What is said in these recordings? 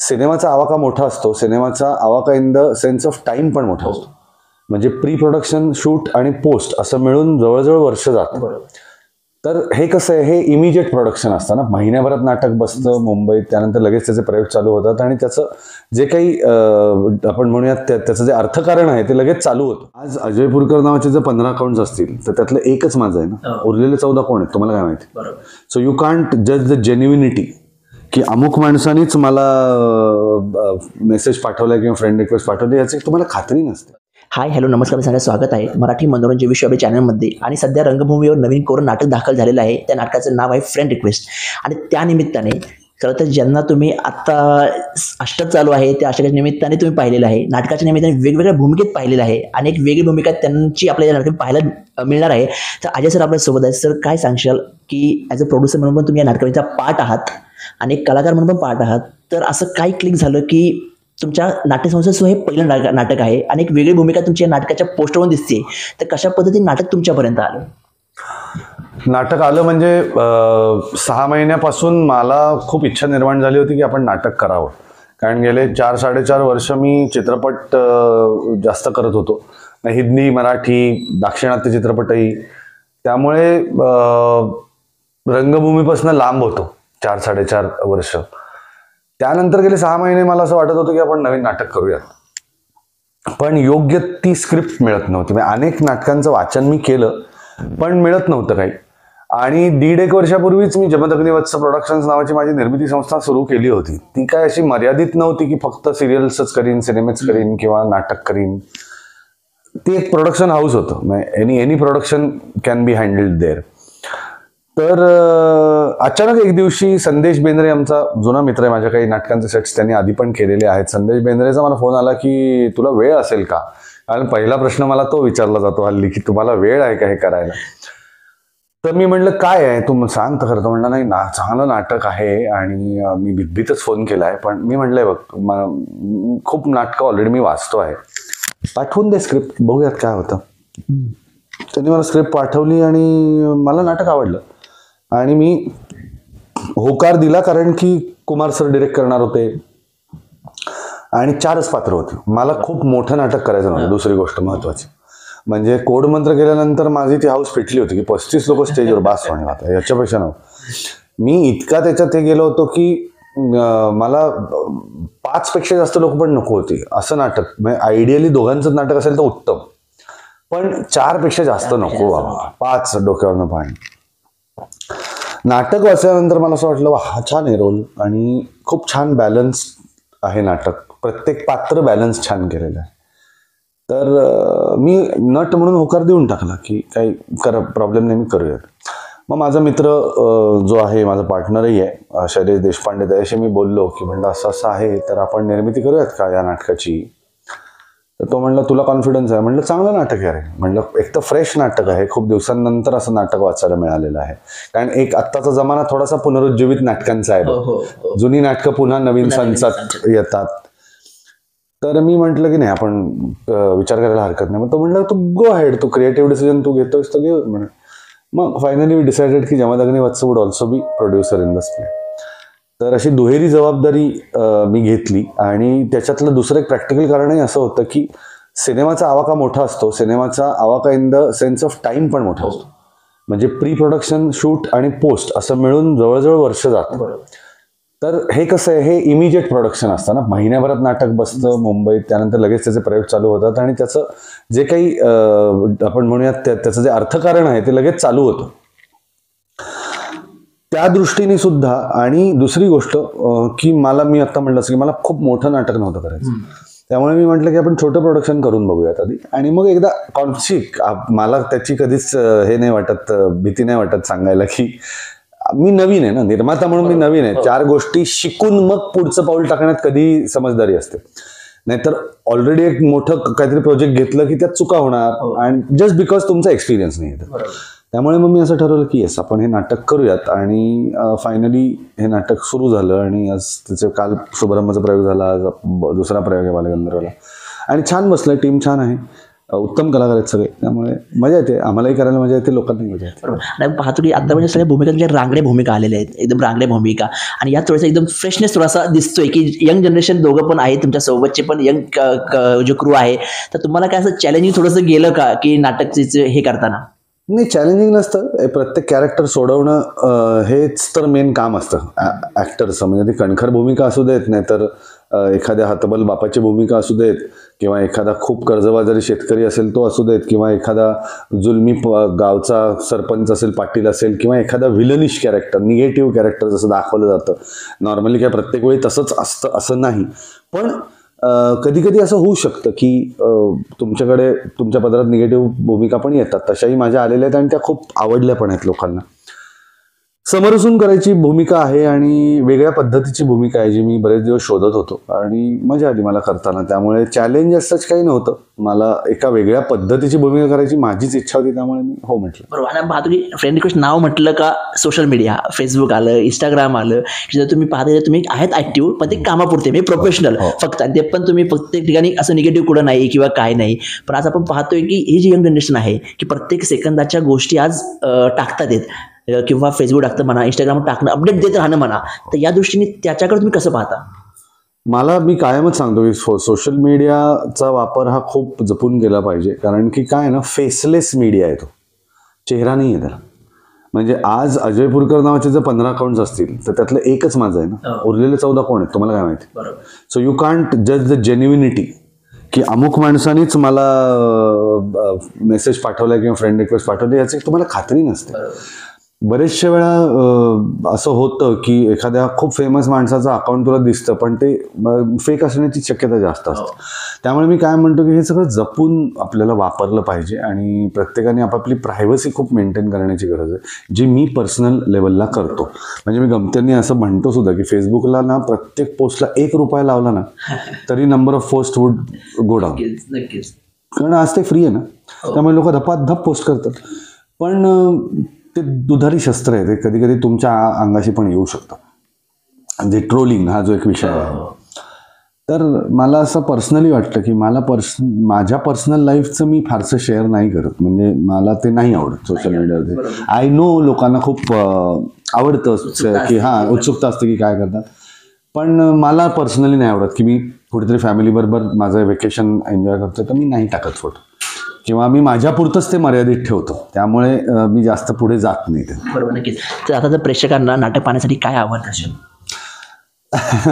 सिनेमाचा आवाका मोठा असतो, सिनेमाचा आवाका in the sense of time पण मोठा असतो. म्हणजे प्री प्रोडक्शन, शूट आणि पोस्ट असं मिळून जवळजवळ वर्ष जातं. तर हे कसं आहे, हे इमिजिएट प्रोडक्शन असतं ना. महिन्याभरात नाटक बसतं मुंबईत, त्यानंतर लगेच त्याचे प्रयोग चालू होतात आणि त्याचं जे काही आपण म्हणूयात त्याचं जे अर्थकारण आहे ते लगेच चालू होतं. आज अजय पुरकर नावाचे जर 15 अकाउंट्स असतील तर त्यातलं एकच माझं आहे ना, उरलेले 14 कोण आहेत तुम्हाला काय माहिती. सो यू कांट जज द जेन्युइनिटी की अमुक माणसानीच मला मेसेज पाठवलाय किंवा फ्रेंड रिक्वेस्ट पाठवली याची तुम्हाला खात्री नसते. हाय हॅलो नमस्कार, मी सगळ्यांचं स्वागत आहे मराठी मनोरंजन विश्व आपल्या चॅनलमध्ये. आणि सध्या रंगभूमीवर नवीन कोरोना नाटक दाखल झालेलं आहे. त्या नाटकाचं नाव आहे फ्रेंड रिक्वेस्ट. आणि त्यानिमित्ताने खरं तर ज्यांना तुम्ही आत्ता अष्टक चालू आहे त्या अष्टकाच्या निमित्ताने तुम्ही पाहिलेलं आहे, नाटकाच्या निमित्ताने वेगवेगळ्या भूमिकेत पाहिलेलं आहे आणि एक वेगळी भूमिका त्यांची आपल्याला नाटकात पाहायला मिळणार आहे. तर अजय सर आपल्यासोबत आहे. सर काय सांगशाल की ॲज अ प्रोड्युसर म्हणून पण तुम्ही या नाटकाचा पार्ट आहात आणि एक कलाकार म्हणून पण पार्ट आहात, तर असं काय क्लिक झालं की तुमच्या नाट्यसंस्थेचं हे पहिलं नाटक आहे आणि एक वेगळी भूमिका तुमच्या नाटकाच्या पोस्टरवरून दिसते, तर कशा पद्धतीने नाटक तुमच्यापर्यंत आलं? नाटक आलं म्हणजे 6 महिन्यापासून मला खूप इच्छा निर्माण झाली होती की आपण नाटक करावं. कारण गेले 4-4.5 वर्ष मी चित्रपट जास्त करत होतो, हिंदी, मराठी, दाक्षिणात्य चित्रपटही. त्यामुळे रंगभूमीपासून लांब होतो 4-4.5 वर्ष. त्यानंतर गेले 6 महिने मला असं वाटत होतं की आपण नवीन नाटक करूयात, पण योग्य ती स्क्रिप्ट मिळत नव्हती. म्हणजे अनेक नाटकांचं वाचन मी केलं पण मिळत नव्हतं काही. आणि 1.5-1 वर्षापूर्वीच मी जमदग्निवत्स प्रोडक्शन्स नावाची माझी निर्मिती संस्था सुरू केली होती. ती काय अशी मर्यादित नव्हती की फक्त सिरियल्सच करीन, सिनेमेच करीन किंवा नाटक करीन. ती एक प्रोडक्शन हाऊस होतं. Any production can be handled there. तर अचानक एक दिवशी संदेश बेंद्रे, आमचा जुना मित्र आहे, माझ्या काही नाटकांचे सेट्स त्यांनी आधी पण केलेले आहेत. संदेश बेंद्रेचा मला फोन आला की तुला वेळ असेल का? कारण पहिला प्रश्न मला तो विचारला जातो हल्ली की तुम्हाला वेळ आहे का हे करायला. तर मी म्हटलं काय आहे तू सांग तर खरं. तर म्हणलं नाही चांगलं नाटक आहे आणि मी भीतभीतच फोन केला आहे, पण मी म्हटलंय बघ खूप नाटकं ऑलरेडी मी वाचतो आहे, पाठवून दे स्क्रिप्ट, बघूयात काय होतं. त्यांनी मला स्क्रिप्ट पाठवली आणि मला नाटक आवडलं आणि मी होकार दिला, कारण की कुमार सर डिरेक्ट करणार होते आणि 4च पात्र होती. मला खूप मोठं नाटक करायचं नव्हतं. दुसरी गोष्ट महत्वाची म्हणजे कोड मंत्र केल्यानंतर माझी ती हाऊस पेटली होती की 35 लोक स्टेजवर बास होणे, आता याच्यापेक्षा नव्हतं. मी इतका त्याच्यात हे गेलो होतो की मला 5 पेक्षा जास्त लोक पण नको होती असं नाटक. म्हणजे आयडियली दोघांचं नाटक असेल तर उत्तम, पण 4 पेक्षा जास्त नको बाबा, 5 डोक्यावरनं पाणी. नाटक वाचल्यानंतर मला असं वाटलं हा छान आहे रोल आणि खूप छान बॅलन्स आहे नाटक, प्रत्येक पात्र बॅलन्स छान केलेलं आहे. तर मी नट म्हणून होकार देऊन टाकला की काही प्रॉब्लेम नाही, मी करूयात. मग माझा मित्र जो आहे, माझा पार्टनरही आहे, शैलेश देशपांडे, त्याच्याशी मी बोललो की म्हणलं असं असं आहे तर आपण निर्मिती करूयात का या नाटकाची. तर तो म्हणला तुला कॉन्फिडन्स आहे? म्हणलं चांगलं नाटक आहे. म्हणलं एक तर फ्रेश नाटक आहे, खूप दिवसांनंतर असं नाटक वाचायला मिळालेलं आहे. कारण एक आत्ताचा जमाना थोडासा पुनरुज्जीवित नाटकांचा आहे. जुनी नाटकं पुन्हा नवीन संचात येतात. तर मी म्हटलं की नाही आपण विचार करायला हरकत नाही. मग तो म्हणलं तू गो हेड, तू क्रिएटिव्ह डिसिजन तू घेतोयस तर घे म्हणे. मग फायनली वी डिसाइडेड की Jamadagnivatsa would also be producer in the play. तर अशी दुहेरी जबाबदारी मी घेतली. आणि त्याच्यातलं दुसरं एक प्रॅक्टिकल कारणही असं होतं की सिनेमाचा आवाका मोठा असतो, सिनेमाचा आवाका in the sense of time पण मोठा असतो. म्हणजे प्री प्रोडक्शन, शूट आणि पोस्ट असं मिळून जवळजवळ वर्ष जातं. तर हे कसं आहे, हे इमिजिएट प्रोडक्शन असतं ना. महिन्याभरात नाटक बसतं मुंबईत, त्यानंतर लगेच त्याचे प्रयोग चालू होतात आणि त्याचं जे काही आपण म्हणूयात त्याचं जे अर्थकारण आहे ते लगेच चालू होतं. त्या दृष्टीने सुद्धा. आणि दुसरी गोष्ट की मी आता म्हटलं की मला खूप मोठं नाटक नव्हतं करायचं, त्यामुळे मी म्हटलं की आपण छोटं प्रोडक्शन करून बघूयात आधी. आणि मग एकदा मला त्याची कधीच हे नाही वाटत, भीती नाही वाटत सांगायला की मी नवीन आहे ना, निर्माता म्हणून मी नवीन आहे. 4 गोष्टी शिकून मग पुढचं पाऊल टाकण्यात कधी समजदारी असते. नाहीतर ऑलरेडी एक मोठं काहीतरी प्रोजेक्ट घेतलं की त्यात चुका होणार आणि जस्ट बिकॉज तुमचा एक्सपिरियन्स नाही येत. त्यामुळे मग मी असं ठरवलं की येस आपण हे नाटक करूयात. आणि फायनली हे नाटक सुरू झालं आणि आज त्याचे काल शुभारंभाचा प्रयोग झाला, आज दुसरा प्रयोग आहे बालगंधर्वला आणि छान बसलं. टीम छान आहे. उत्तम कलाकार आहेत सगळे, त्यामुळे मजा येते, आम्हालाही करायला मजा येते, लोकांनाही मजा येते. बरोबर. आणि पाहतो की आता म्हणजे सगळ्या भूमिका तुमच्या रांगड्या भूमिका आलेल्या आहेत, एकदम रांगड्या भूमिका, आणि यात थोडंसं एकदम फ्रेशनेस थोडासा दिसतोय की यंग जनरेशन दोघं पण आहे, तुमच्या सोबतचे पण यंग जो क्रू आहे. तर तुम्हाला काय असं चॅलेंजिंग थोडंसं गेलं का की नाटकचं हे करताना? नाही, चॅलेंजिंग नसतं. प्रत्येक कॅरेक्टर सोडवणं हेच तर मेन काम असतं ॲक्टरचं. म्हणजे ती कणखर भूमिका असू देत, नाही तर एखाद्या हतबल बापाची भूमिका असू देत, किंवा एखादा खूप कर्जबाजारी शेतकरी असेल तो असू देत, किंवा एखादा जुलमी गावचा सरपंच असेल, पाटील असेल, किंवा एखादा विलनिश कॅरेक्टर, निगेटिव्ह कॅरेक्टर जसं दाखवलं जातं. नॉर्मली काय प्रत्येक वेळी तसंच असतं असं नाही, पण कधी कधी असं होऊ शकतं की तुमच्याकडे तुमच्या पदरात निगेटिव्ह भूमिका पण येतात. तशाही माझ्या आलेल्या आहेत आणि त्या खूप आवडल्या पण आहेत लोकांना. समरसून करायची भूमिका आहे आणि वेगळ्या पद्धतीची भूमिका आहे, जी मी बरेच दिवस शोधत होतो आणि मजा आली मला करताना. त्यामुळे चॅलेंज असंच काही नव्हतं. मला एका वेगळ्या पद्धतीची भूमिका करायची माझीच इच्छा होती, त्यामुळे मी हो म्हटलं. बरोबर. आणि पाहतो की फ्रेंड रिक्वेस्ट नाव म्हटलं का सोशल मीडिया, फेसबुक आलं, इंस्टाग्राम आलं, की जर तुम्ही पाहता तुम्ही आहेत ऍक्टिव्ह, पण ते कामापुरते म्हणजे प्रोफेशनल फक्त, आणि ते पण तुम्ही प्रत्येक ठिकाणी असं निगेटिव्ह कुठं नाही किंवा काय नाही. पण आज आपण पाहतोय की ही जी यंग जनरेशन आहे की प्रत्येक सेकंदाच्या गोष्टी आज टाकतात आहेत, किंवा फेसबुक टाकतं म्हणा, इंस्टाग्राम टाकणं, अपडेट देत राहणं म्हणा. तर या दृष्टीने त्याच्याकडे तुम्ही कसं पाहता? मी कायमच सांगतो की सोशल मीडियाचा वापर हा खूप जपून केला पाहिजे. कारण की काय ना, फेसलेस मीडिया आहे तो, चेहरा नाही आहे त्याला. म्हणजे आज अजय पुरकर नावाचे जर 15 अकाउंट्स असतील तर त्यातलं एकच माझं आहे ना, उरलेले 14 कोण आहेत तुम्हाला काय माहिती. सो यू कांट जज द जेन्युइनिटी की अमुक माणसानीच मला मेसेज पाठवला किंवा फ्रेंड रिक्वेस्ट पाठवली याची तुम्हाला खात्री नसते. बरेचशा वेळा असं होतं की एखाद्या खूप फेमस माणसाचं अकाउंट तुला दिसतं, पण ते फेक असण्याची शक्यता जास्त असते. त्यामुळे मी काय म्हणतो की हे सगळं जपून आपल्याला वापरलं पाहिजे आणि प्रत्येकाने आपापली प्रायव्हसी खूप मेंटेन करण्याची गरज आहे, जी मी पर्सनल लेवलला करतो. म्हणजे मी गमतीने असं म्हणतो सुद्धा की फेसबुकला ना प्रत्येक पोस्टला ₹1 लावला ना तरी number of post would go down. नक्कीच. कारण आज ते फ्री आहे ना, त्यामुळे लोक धपाधप पोस्ट करतात. पण ते दुधारी शस्त्र आहे, ते कधी कधी तुमच्या अंगाशी पण येऊ शकतं. जे ट्रोलिंग हा जो एक विषय आहे, तर मला असं पर्सनली वाटतं की माझ्या पर्सनल लाईफचं मी फारसं शेअर नाही करत. म्हणजे मला ते नाही आवडत सोशल मीडियावरती. आय नो लोकांना खूप आवडतं की हां, उत्सुकता असते की काय करतात, पण मला पर्सनली नाही आवडत की मी कुठेतरी फॅमिलीबरोबर माझं वेकेशन एन्जॉय करतो तर मी नाही टाकत फोटो, किंवा मी माझ्यापुरतंच ते मर्यादित ठेवतो. त्यामुळे मी जास्त पुढे जात नाही ते. बरोबर. नक्कीच. तर आता जर प्रेक्षकांना नाटक पाहण्यासाठी काय आव्हान असेल?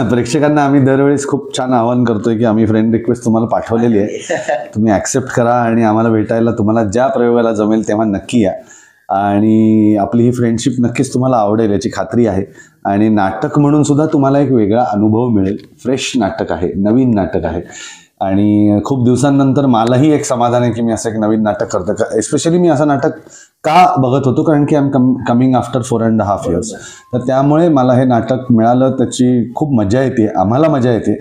प्रेक्षकांना आम्ही दरवेळेस खूप छान आवाहन करतोय की आम्ही फ्रेंड रिक्वेस्ट तुम्हाला पाठवलेली आहे, तुम्ही ॲक्सेप्ट करा आणि आम्हाला भेटायला तुम्हाला ज्या प्रयोगाला जमेल तेव्हा नक्की या. आणि आपली ही फ्रेंडशिप नक्कीच तुम्हाला आवडेल याची खात्री आहे. आणि नाटक म्हणून सुद्धा तुम्हाला एक वेगळा अनुभव मिळेल. फ्रेश नाटक आहे, नवीन नाटक आहे, आणि खूप दिवसांनंतर मलाही एक समाधान आहे की मी असं एक नवीन नाटक करतो. एस्पेशली मी असं नाटक का बघत होतो, कारण की I am coming after 4.5 years. तर त्यामुळे मला हे नाटक मिळालं, त्याची खूप मजा येते, आम्हाला मजा येते,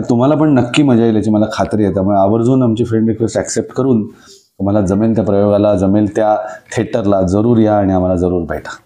तुम्हाला पण नक्की मजा येईल याची मला खात्री आहे. त्यामुळे आवर्जून आमची फ्रेंड रिक्वेस्ट ॲक्सेप्ट करून तुम्हाला जमेल त्या प्रयोगाला, जमेल त्या थिएटरला जरूर या आणि आम्हाला जरूर भेटा.